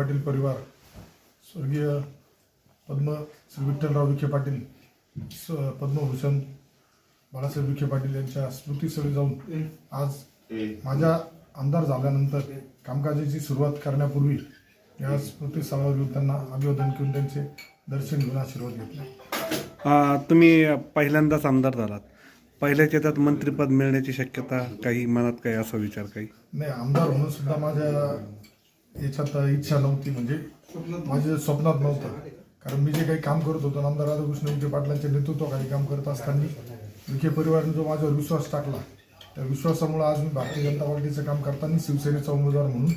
पाटील परिवार, स्वर्गीय पद्म श्री विठ्ठलराव विखे पाटील, पद्मभूषण बाळासाहेब विखे पाटील यांच्या स्मृतीस्थळी जाऊन आज माझ्या आमदार झाल्यानंतर कामकाजाची सुरुवात करण्यापूर्वी या स्मृतीस्थळावर येऊन त्यांना अभिवादन करून त्यांचे दर्शन घेऊन आशीर्वाद घेतला. तुम्ही पहिल्यांदाच आमदार झालात, पहिल्याच याच्यात मंत्रिपद मिळण्याची शक्यता काही मनात काही असा विचार काही नाही. आमदार होणं सुद्धा माझ्या याच्यात इच्छा नव्हती, म्हणजे माझ्या स्वप्नात नव्हतं. कारण मी जे काही काम करत होतो, आमदार राधाकृष्ण विखे पाटलांच्या नेतृत्वाखाली काम करत असताना विखे परिवाराने जो माझ्यावर विश्वास टाकला, त्या विश्वासामुळे आज मी भारतीय जनता पार्टीचं काम करताना शिवसेनेचा उमेदवार म्हणून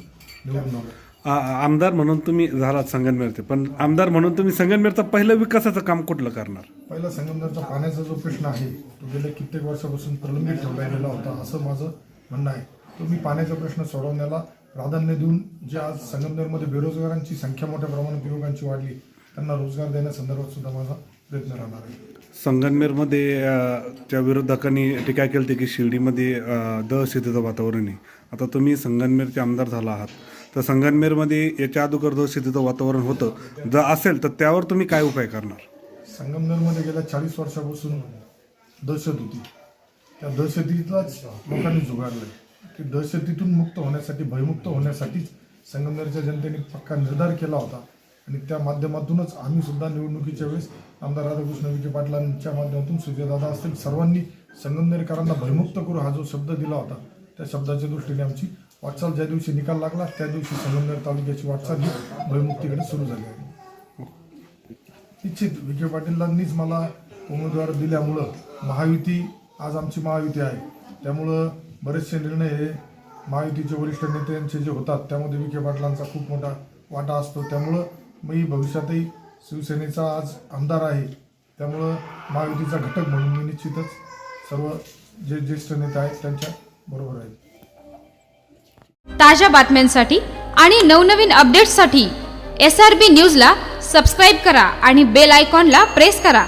निवडून आलो. आमदार म्हणून तुम्ही झालात संगमनेरचे, पण आमदार म्हणून तुम्ही संगमनेरचं पहिलं विकासाचं काम कुठलं करणार? पहिला संगमनेरचा पाण्याचा जो प्रश्न आहे तो गेल्या कित्येक वर्षापासून प्रलंबित ठेवला गेला होता, असं माझं म्हणणं आहे. तो मी पाण्याचा प्रश्न सोडवण्याला प्राधान्य देऊन जे आज संगमनेरमध्ये बेरोजगारांची संख्या मोठ्या प्रमाणात युवकांची वाढली, त्यांना रोजगार देण्यासंदर्भात सुद्धा माझा प्रयत्न राहणार आहे. संगमनेरमध्ये त्या विरोधकांनी टीका केली होती की शिर्डीमध्ये दहशतीचं वातावरण आहे. आता तुम्ही संगमनेरचे आमदार झाला आहात, तर संगमनेरमध्ये याच्या अगोदर दहशतीचं वातावरण होतं, जर असेल तर त्यावर तुम्ही काय उपाय करणार? संगमनेरमध्ये गेल्या 40 वर्षापासून दहशत होती. त्या दहशतीलाच लोकांनी झुगारलं. की दहशतीतून मुक्त होण्यासाठी, भयमुक्त होण्यासाठीच संगमनेरच्या जनतेने पक्का निर्धार केला होता. आणि त्या माध्यमातूनच आम्ही सुद्धा निवडणुकीच्या वेळेस आमदार राधाकृष्ण विखे पाटलांच्या माध्यमातून, सुजयदादा असतील, सर्वांनी संगमनेरकरांना भयमुक्त करू हा जो शब्द दिला होता, त्या शब्दाच्या दृष्टीने आमची वाटचाल ज्या दिवशी निकाल लागला त्या दिवशी संगमनेर तालुक्याची वाटचाल ही भयमुक्तीकडे सुरू झाली आहे. निश्चित विखे पाटीलांनीच मला उमेदवार दिल्यामुळं महायुती आज आमची महायुती आहे. त्यामुळं बरेचसे निर्णय हे महायुतीचे वरिष्ठ नेत्यांचे जे होतात त्यामध्ये विखे पाटलांचा खूप मोठा वाटा असतो. त्यामुळं मी भविष्यातही शिवसेनेचा आज आमदार आहे. त्यामुळं महायुतीचा घटक म्हणून मी निश्चितच सर्व जे ज्येष्ठ नेते आहेत त्यांच्या बरोबर आहे. ताज्या बातम्यांसाठी आणि नवनवीन अपडेट्ससाठी SRB न्यूजला सबस्क्राईब करा आणि बेल आयकॉनला प्रेस करा.